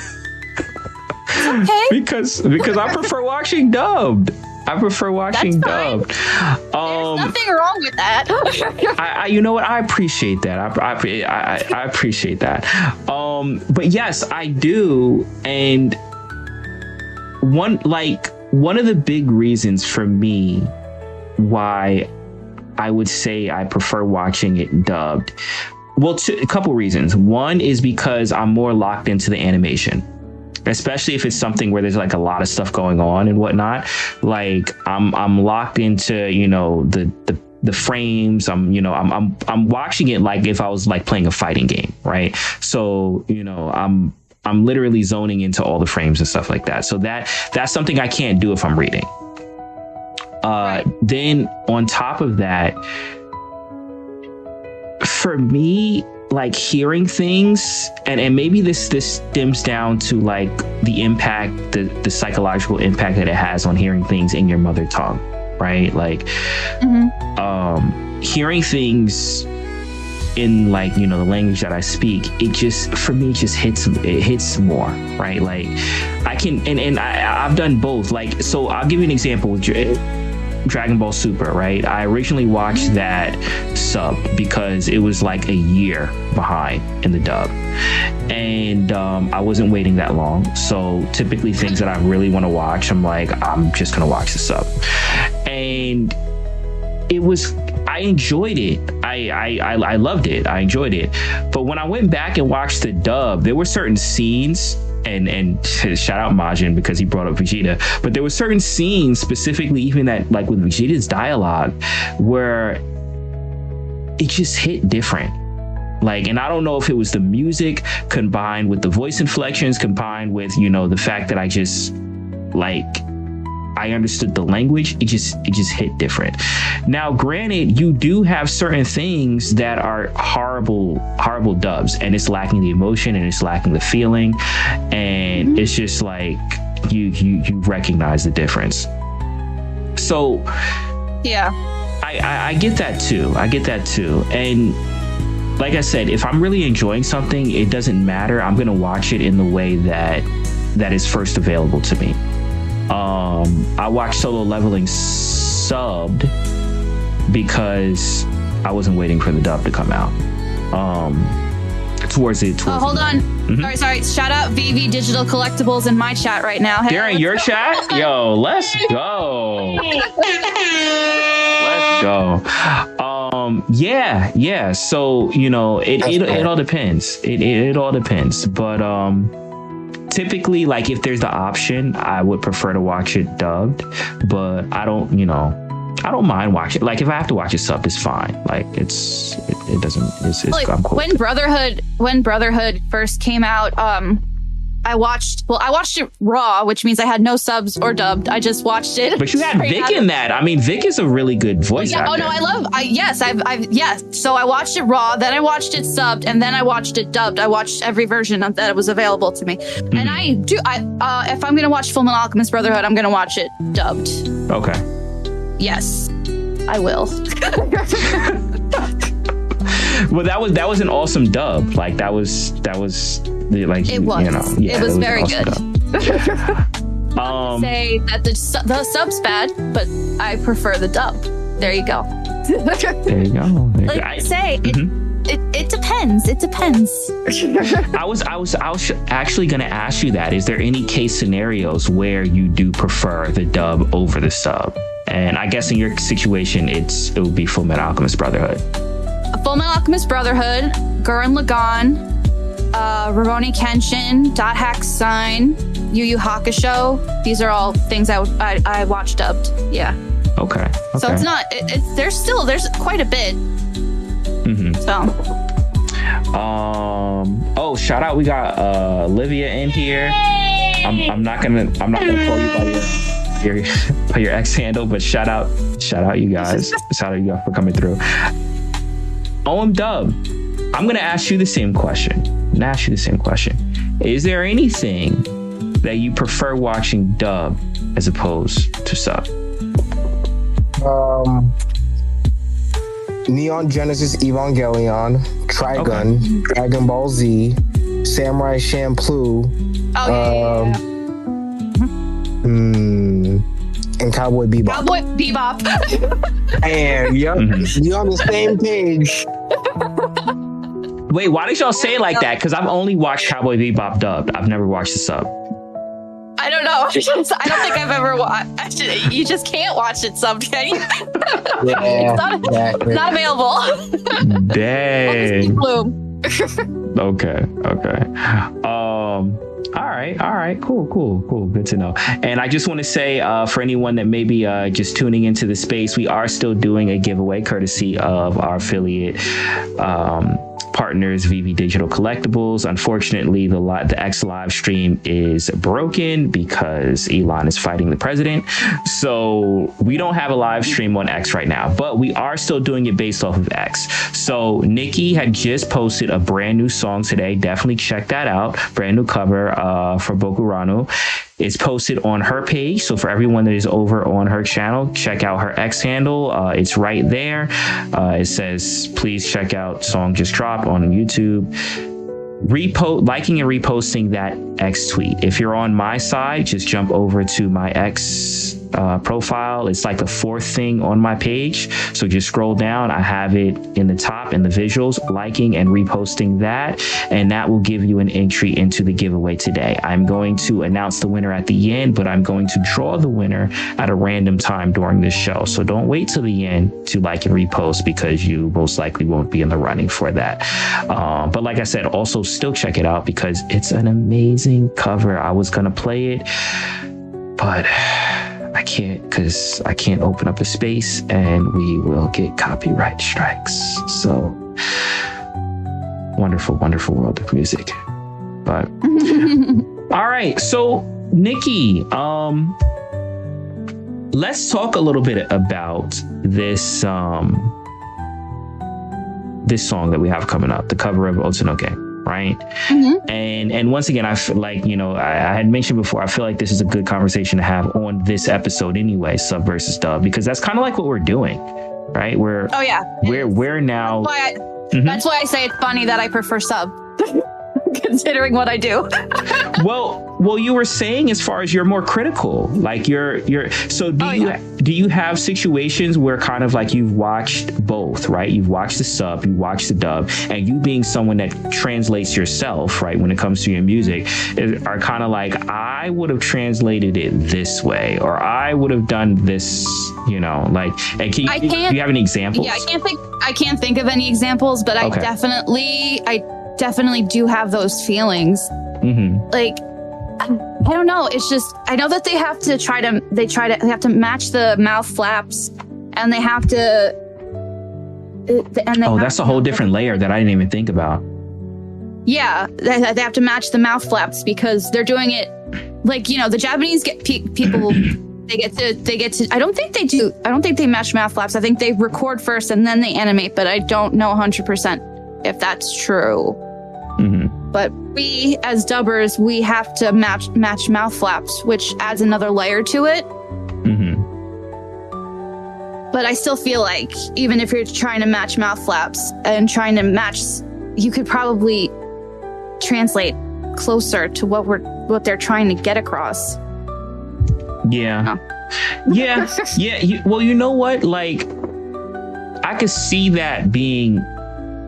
Okay. because I prefer watching dubbed. That's dubbed. There's nothing wrong with that. I you know what? I appreciate that. I appreciate that. But yes, I do. And one of the big reasons for me why I would say I prefer watching it dubbed. Well, a couple reasons. One is because I'm more locked into the animation, especially if it's something where there's like a lot of stuff going on and whatnot. Like I'm locked into, you know, the frames. I'm watching it like if I was like playing a fighting game, right? So, you know, I'm literally zoning into all the frames and stuff like that. So that's something I can't do if I'm reading. Then on top of that, for me, like, hearing things, and maybe this stems down to like the impact, the psychological impact that it has on hearing things in your mother tongue, right? Like, hearing things in, like, you know, the language that I speak, it just, for me, just hits more, right? Like, I can, and I've done both. Like, so I'll give you an example with Dragon Ball Super, right? I originally watched that sub because it was like a year behind in the dub, and I wasn't waiting that long. So typically things that I really want to watch, I'm like, I'm just gonna watch the sub, and I enjoyed it. I loved it. I enjoyed it. But when I went back and watched the dub, there were certain scenes, and shout out Majin because he brought up Vegeta, but there were certain scenes, specifically even that, like, with Vegeta's dialogue, where it just hit different. Like, and I don't know if it was the music combined with the voice inflections, combined with, you know, the fact that I just, like, I understood the language. It just hit different. Now, granted, you do have certain things that are horrible dubs, and it's lacking the emotion and it's lacking the feeling, and it's just like you recognize the difference. So yeah, I get that too. And like I said, if I'm really enjoying something, it doesn't matter. I'm gonna watch it in the way that is first available to me. I watched Solo Leveling subbed because I wasn't waiting for the dub to come out. Hold on. Mm-hmm. Sorry. Shout out VV Digital Collectibles in my chat right now. Hey, they're in your chat? Yo, let's go. Let's go. Yeah. So, you know, it all depends. It all depends. But typically, like, if there's the option, I would prefer to watch it dubbed, but I don't mind watching. Like, if I have to watch it subbed, it's fine. Like, like, I'm cool. When Brotherhood first came out, I watched it raw, which means I had no subs or dubbed. I just watched it. But you had Vic in that. I mean, Vic is a really good voice actor. Oh no, yes. So I watched it raw, then I watched it subbed, and then I watched it dubbed. I watched every version that was available to me. Mm-hmm. And if I'm gonna watch Fullmetal Alchemist Brotherhood, I'm gonna watch it dubbed. Okay. Yes, I will. Well, that was an awesome dub. Like, that was like, it was. You know, yeah, it was very awesome good. Dub. Say that the sub's bad, but I prefer the dub. There you go. There you go. Like I say, it depends. It depends. I was actually going to ask you that. Is there any case scenarios where you do prefer the dub over the sub? And I guess in your situation, it would be Full Metal Alchemist Brotherhood. Full Metal Alchemist Brotherhood, Gurren Lagann, Rurouni Kenshin, Dot Hack Sign, Yu Yu Hakusho. These are all things I watched dubbed. Yeah. Okay. So it's not. There's quite a bit. So. Oh, shout out! We got Olivia in here. I'm not gonna call you by your X handle, but shout out you guys. Shout out you guys for coming through. OM Dub, I'm gonna ask you the same question. Is there anything that you prefer watching dub as opposed to sub? Neon Genesis Evangelion, Trigun, Dragon Ball Z, Samurai Champloo, and Cowboy Bebop. Cowboy Bebop. And you on the same page. Wait, why did y'all say it like that? Because I've only watched Cowboy Bebop dubbed. I've never watched the sub. I don't know. I don't think I've ever watched it. You just can't watch it subbed, can you? Yeah, it's not available. Dang. Okay. All right. Cool. Good to know. And I just want to say, for anyone that may be just tuning into the space, we are still doing a giveaway courtesy of our affiliate partners, VV Digital Collectibles. Unfortunately, the X live stream is broken because Elon is fighting the president. So we don't have a live stream on X right now, but we are still doing it based off of X. So Nikki had just posted a brand new song today. Definitely check that out. Brand new cover for Bokurano. It's posted on her page. So for everyone that is over on her channel, check out her X handle. It's right there. It says, please check out song just dropped on YouTube. Liking and reposting that X tweet. If you're on my side, just jump over to my X profile. It's like the fourth thing on my page. So just scroll down. I have it in the top in the visuals, liking and reposting that. And that will give you an entry into the giveaway today. I'm going to announce the winner at the end, but I'm going to draw the winner at a random time during this show. So don't wait till the end to like and repost because you most likely won't be in the running for that. But like I said, also still check it out because it's an amazing cover. I was going to play it, but I can't because I can't open up a space and we will get copyright strikes. So wonderful world of music. But all right. So Nikki, let's talk a little bit about this song that we have coming up, the cover of Otsanoke. Right. And once again, I feel like, I had mentioned before, I feel like this is a good conversation to have on this episode anyway, sub versus dub, because that's kind of like what we're doing. Right. We're now. That's why I say it's funny that I prefer sub. Considering what I do. well, you were saying as far as you're more critical, like do you have situations where kind of like you've watched both, right? You've watched the sub, you watched the dub, and you being someone that translates yourself, right, when it comes to your music, are kind of like, I would have translated it this way, or I would have done this, like, and do you have any examples? Yeah, I can't think of any examples, but okay. I definitely do have those feelings. Like, I don't know. It's just, I know that they have to match the mouth flaps, and they have to. That's a whole different layer that I didn't even think about. Yeah, they have to match the mouth flaps because they're doing it like, the Japanese people. They get to. I don't think they do. I don't think they match mouth flaps. I think they record first and then they animate, but I don't know 100% if that's true. But we, as dubbers, we have to match mouth flaps, which adds another layer to it. But I still feel like even if you're trying to match mouth flaps and trying to match, you could probably translate closer to what they're trying to get across. Yeah. Yeah. Well, you know what? Like, I could see that being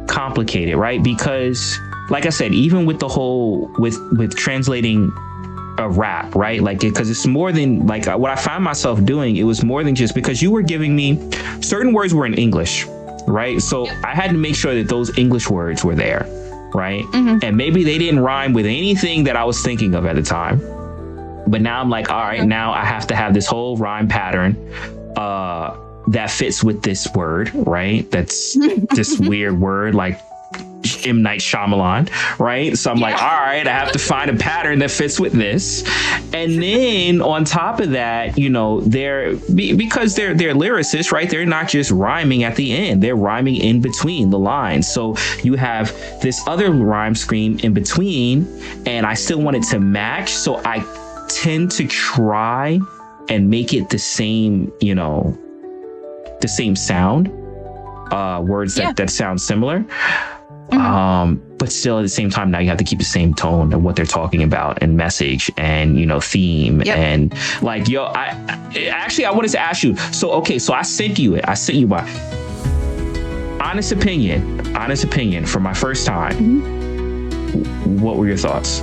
complicated, right? Because like I said, even with the whole with translating a rap, right? Like, because it's more than like what I find myself doing. It was more than just because you were giving me certain words were in English, right? So I had to make sure that those English words were there, right? And maybe they didn't rhyme with anything that I was thinking of at the time. But now I'm like, all right, now I have to have this whole rhyme pattern that fits with this word, right? That's this weird word like M. Night Shyamalan, right? So I'm like, all right, I have to find a pattern that fits with this. And then on top of that, you know, because they're lyricists, right? They're not just rhyming at the end, they're rhyming in between the lines. So you have this other rhyme scheme in between, and I still want it to match. So I tend to try and make it the same, you know, the same sound, words that sound similar. But still at the same time, now you have to keep the same tone of what they're talking about and message and, you know, theme and like, yo, I wanted to ask you. So, okay. So I sent you my honest opinion for my first time. What were your thoughts?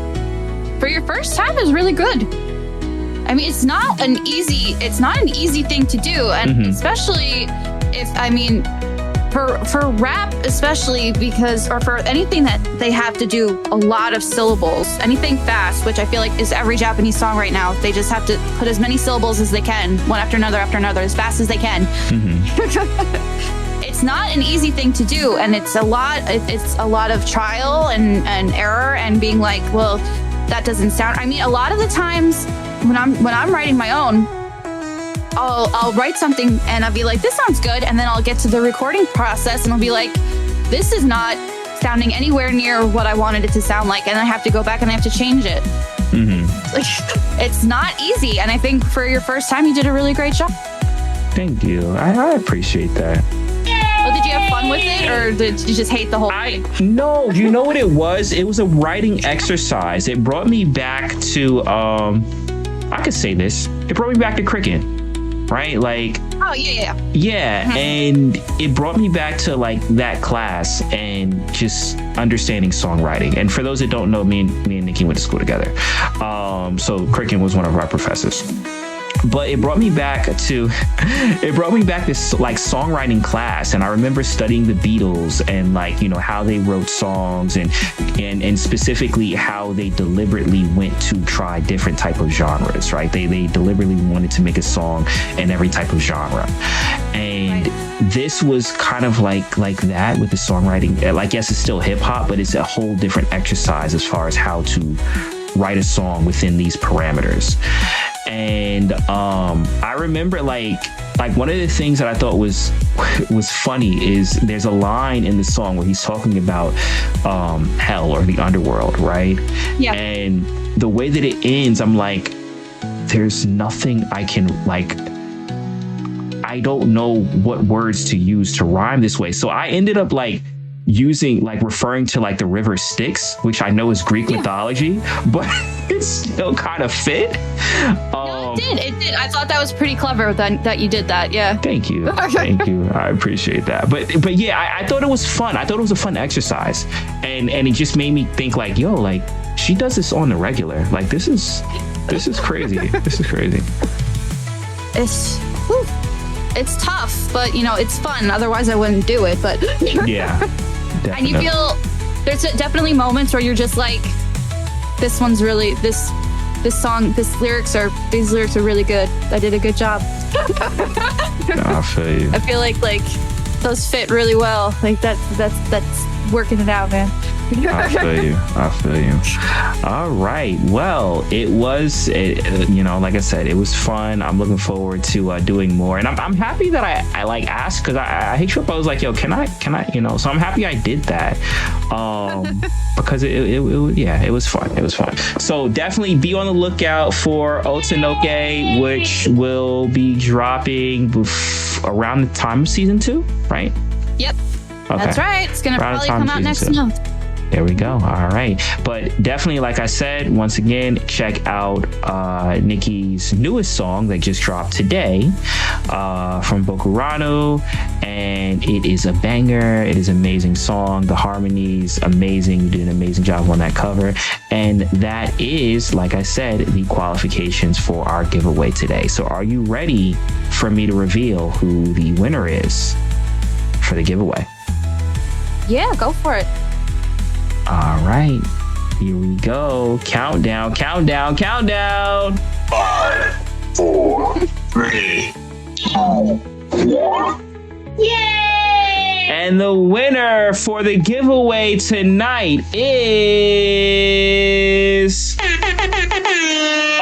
For your first time, it was really good. I mean, it's not an easy thing to do. And especially for rap, especially because, or for anything that they have to do a lot of syllables, anything fast, which I feel like is every Japanese song right now. They just have to put as many syllables as they can, one after another, as fast as they can. It's not an easy thing to do. And it's a lot of trial and error and being like, well, that doesn't sound, I mean, a lot of the times when I'm writing my own, I'll write something and I'll be like, this sounds good. And then I'll get to the recording process and I'll be like, this is not sounding anywhere near what I wanted it to sound like. And I have to go back and I have to change it. Like, it's not easy. And I think for your first time, you did a really great job. Thank you. I appreciate that. Well, did you have fun with it or did you just hate the whole thing? No, you know what it was? It was a writing exercise. It brought me back to, I could say this. It brought me back to cricket. Right? Like, oh, yeah. And it brought me back to like that class and just understanding songwriting. And for those that don't know, me and Nikki went to school together. So cricket was one of our professors. But it brought me back this like songwriting class. And I remember studying the Beatles and like, you know, how they wrote songs and specifically how they deliberately went to try different type of genres, right? They deliberately wanted to make a song in every type of genre. And this was kind of like that with the songwriting. Like, yes, it's still hip hop, but it's a whole different exercise as far as how to write a song within these parameters. And I remember like one of the things that I thought was funny is there's a line in the song where he's talking about hell or the underworld, right? Yeah. And the way that it ends, I'm like, there's nothing I can like. I don't know what words to use to rhyme this way. So I ended up like referring to like the river Styx, which I know is Greek mythology, but it still kind of fit. No, it did. I thought that was pretty clever that you did that. Yeah. Thank you. I appreciate that. But yeah, I thought it was fun. I thought it was a fun exercise, and it just made me think like, yo, like she does this on the regular. Like this is crazy. This is crazy. It's tough, but you know, it's fun. Otherwise I wouldn't do it. But yeah. Definitely. And you feel there's definitely moments where you're just like, this one's really these lyrics are really good. I did a good job. I feel you. I feel like those fit really well. Like that's working it out, man. I feel you. All right. Well, it was, you know, like I said, it was fun. I'm looking forward to doing more. And I'm happy that I like asked, because I hit you up. I was like, yo, can I, you know, so I'm happy I did that. Because it was fun. It was fun. So definitely be on the lookout for Otanoke, which will be dropping around the time of season 2, right? Yep. Okay. That's right. It's going to probably come out next month. There we go. All right. But definitely, like I said, once again, check out Nikki's newest song that just dropped today from Bokurano. And it is a banger. It is an amazing song. The harmonies, amazing. You did an amazing job on that cover. And that is, like I said, the qualifications for our giveaway today. So are you ready for me to reveal who the winner is for the giveaway? Yeah, go for it. All right, here we go. Countdown. 5, 4, 3, 2, 1. Yay! And the winner for the giveaway tonight is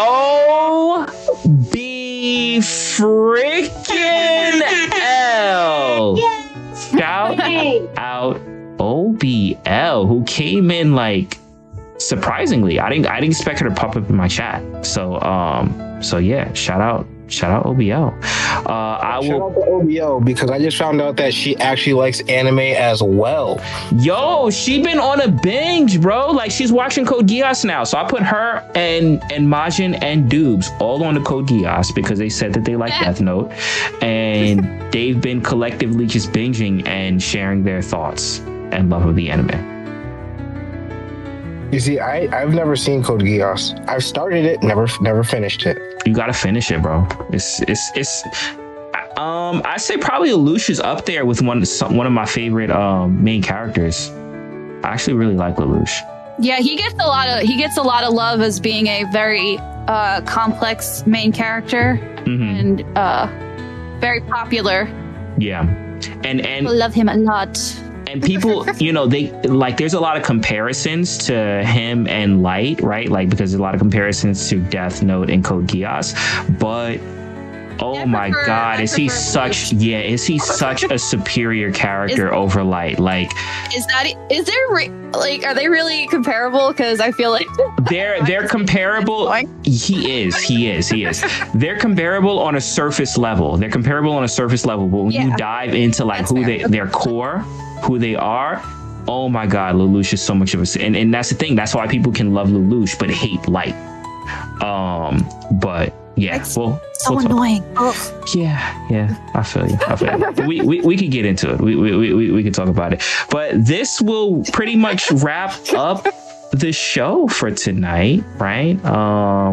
O.B. freaking L. Shout out OBL, who came in like surprisingly. I didn't expect her to pop up in my chat. So yeah, shout out OBL. Shout out to OBL because I just found out that she actually likes anime as well. Yo, she been on a binge, bro. Like she's watching Code Geass now. So I put her and Majin and Dubes all on the Code Geass because they said that they like Death Note, and they've been collectively just binging and sharing their thoughts and love of the anime. You see, I've never seen Code Geass. I've started it, never finished it. You gotta finish it, bro. It's I say probably Lelouch is up there with one of my favorite main characters. I actually really like Lelouch. Yeah, he gets a lot of love as being a very complex main character and very popular. Yeah, and I love him a lot. And people, they like, there's a lot of comparisons to him and Light, right? Like, because there's a lot of comparisons to Death Note and Code Geass, but my God, is he such a superior character over Light? Like, are they really comparable? Because I feel like they're comparable. He is. They're comparable on a surface level. But when you dive into like their core, who they are, oh my God, Lelouch is so much of a, and that's the thing. That's why people can love Lelouch but hate Light. But yeah, so annoying. Yeah, I feel you. We could get into it. We could talk about it. But this will pretty much wrap up the show for tonight, right?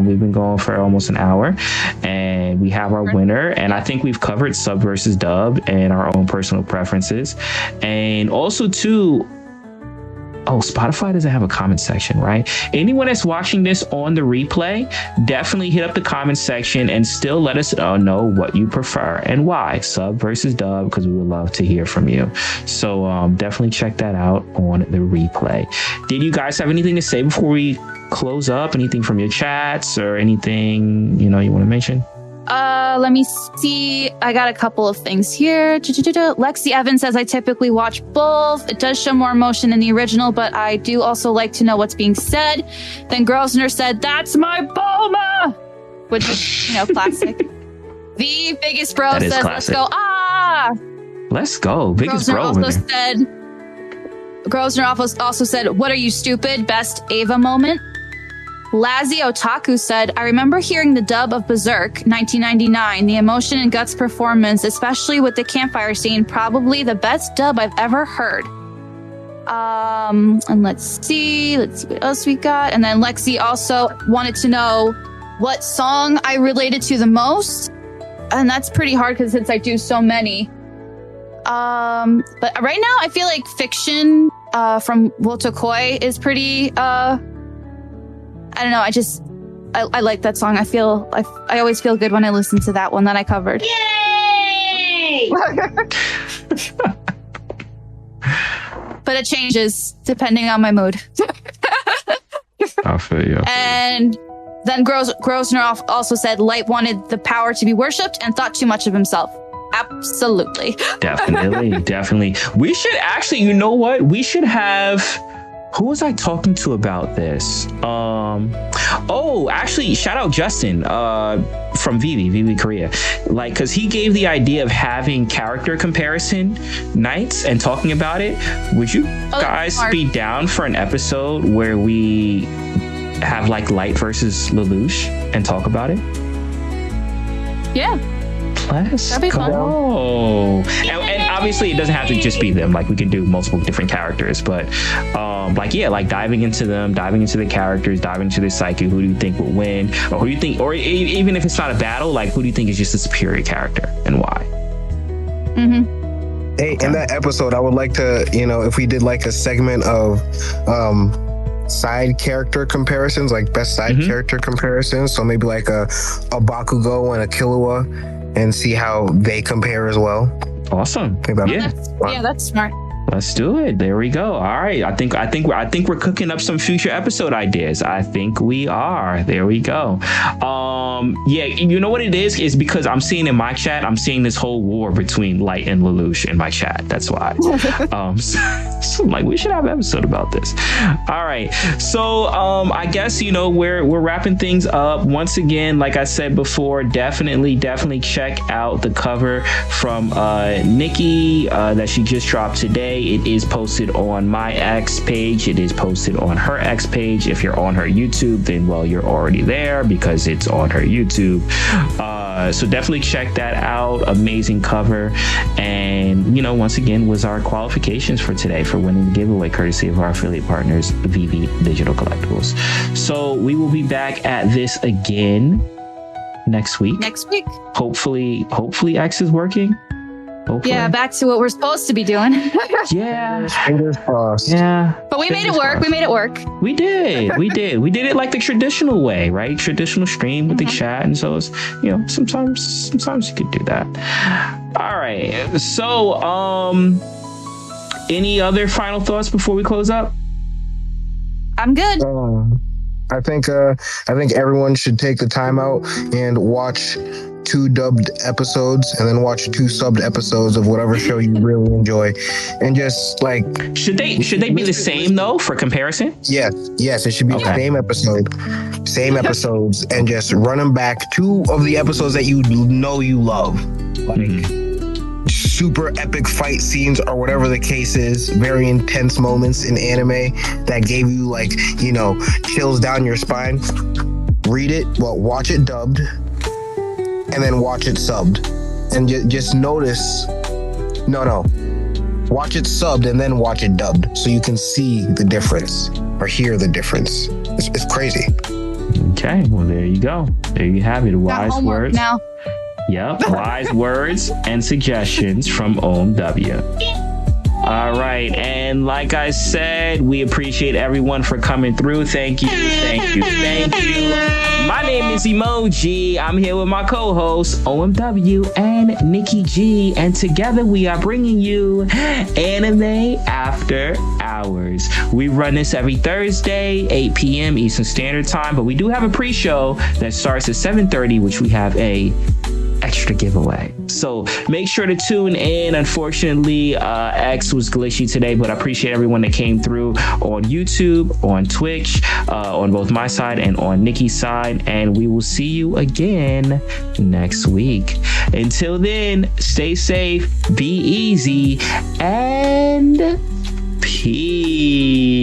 We've been going for almost an hour, and we have our winner. And I think we've covered sub versus dub and our own personal preferences, and also too. Oh, Spotify doesn't have a comment section, right? Anyone that's watching this on the replay, definitely hit up the comment section and still let us know what you prefer and why, sub versus dub, because we would love to hear from you. So definitely check that out on the replay. Did you guys have anything to say before we close up? Anything from your chats or anything, you want to mention? Let me see. I got a couple of things here. Lexi Evans says, I typically watch both. It does show more emotion in the original, but I do also like to know what's being said. Then Grosvenor said, that's my Bulma! Which is, classic. The biggest bro says, let's go. Let's go. Biggest Grosvenor also said, what are you, stupid? Best Ava moment. Lazzy Otaku said, I remember hearing the dub of Berserk, 1999. The emotion and guts performance, especially with the campfire scene, probably the best dub I've ever heard. And let's see what else we got. And then Lexi also wanted to know what song I related to the most. And that's pretty hard because since I do so many. But right now I feel like Fiction from Wotokoi is pretty I don't know. I like that song. I always feel good when I listen to that one that I covered. Yay! But it changes depending on my mood. I feel you. And then Grosvenor also said Light wanted the power to be worshipped and thought too much of himself. Absolutely. Definitely. We should actually, you know what? We should have who was I talking to about this? Actually, shout out Justin from Vivi Korea. Like, because he gave the idea of having character comparison nights and talking about it. Would you guys be down for an episode where we have like Light versus Lelouch and talk about it? Yeah. Let's go. And obviously it doesn't have to just be them. Like, we can do multiple different characters, but diving into them, diving into the characters, diving into the psyche. Who do you think will win, or who do you think, or even if it's not a battle, like, who do you think is just a superior character and why? Hey, in that episode, I would like to, if we did like a segment of side character comparisons, like best side character comparisons. So maybe like a Bakugo and a Killua, and see how they compare as well. Awesome. That's smart. Let's do it. There we go. All right. I think we're cooking up some future episode ideas. I think we are. There we go. You know what it is? Is because I'm seeing in my chat, I'm seeing this whole war between Light and Lelouch in my chat. That's why. So I'm like, we should have an episode about this. All right. So I guess we're wrapping things up. Once again, like I said before, definitely check out the cover from Nikki that she just dropped today. It is posted on my X page. It is posted on her X page. If you're on her YouTube, then you're already there because it's on her YouTube. So definitely check that out. Amazing cover. And once again, was our qualifications for today for winning the giveaway, courtesy of our affiliate partners, VV Digital Collectibles. So we will be back at this again next week. Hopefully X is working. Hopefully. Yeah, back to what we're supposed to be doing. Yeah. Fingers crossed. Yeah. But we made it work. We did. We did it like the traditional way, right? Traditional stream with the chat. And so it's, sometimes you could do that. All right. So, any other final thoughts before we close up? I'm good. I think everyone should take the time out and watch 2 dubbed episodes and then watch 2 subbed episodes of whatever show you really enjoy, and just like, should they be the same though for comparison? Yes, it should be the same episodes, and just run them back. 2 of the episodes that you love, like super epic fight scenes or whatever the case is, very intense moments in anime that gave you chills down your spine. Watch it dubbed and then watch it subbed, and just notice. Watch it subbed and then watch it dubbed, so you can see the difference or hear the difference. It's crazy. Okay, well, there you go. There you have it. Wise words. Now. Yep, wise words and suggestions from OMW. All right, and like I said, we appreciate everyone for coming through. Thank you. My name is Emoji. I'm here with my co-hosts, OMW and Nikki G, and together we are bringing you Anime After Hours. We run this every Thursday, 8 p.m. Eastern Standard Time, but we do have a pre-show that starts at 7:30, which we have a extra giveaway. So make sure to tune in. Unfortunately, X was glitchy today, but I appreciate everyone that came through on YouTube, on Twitch, on both my side and on Nikki's side. And we will see you again next week. Until then, stay safe, be easy, and peace.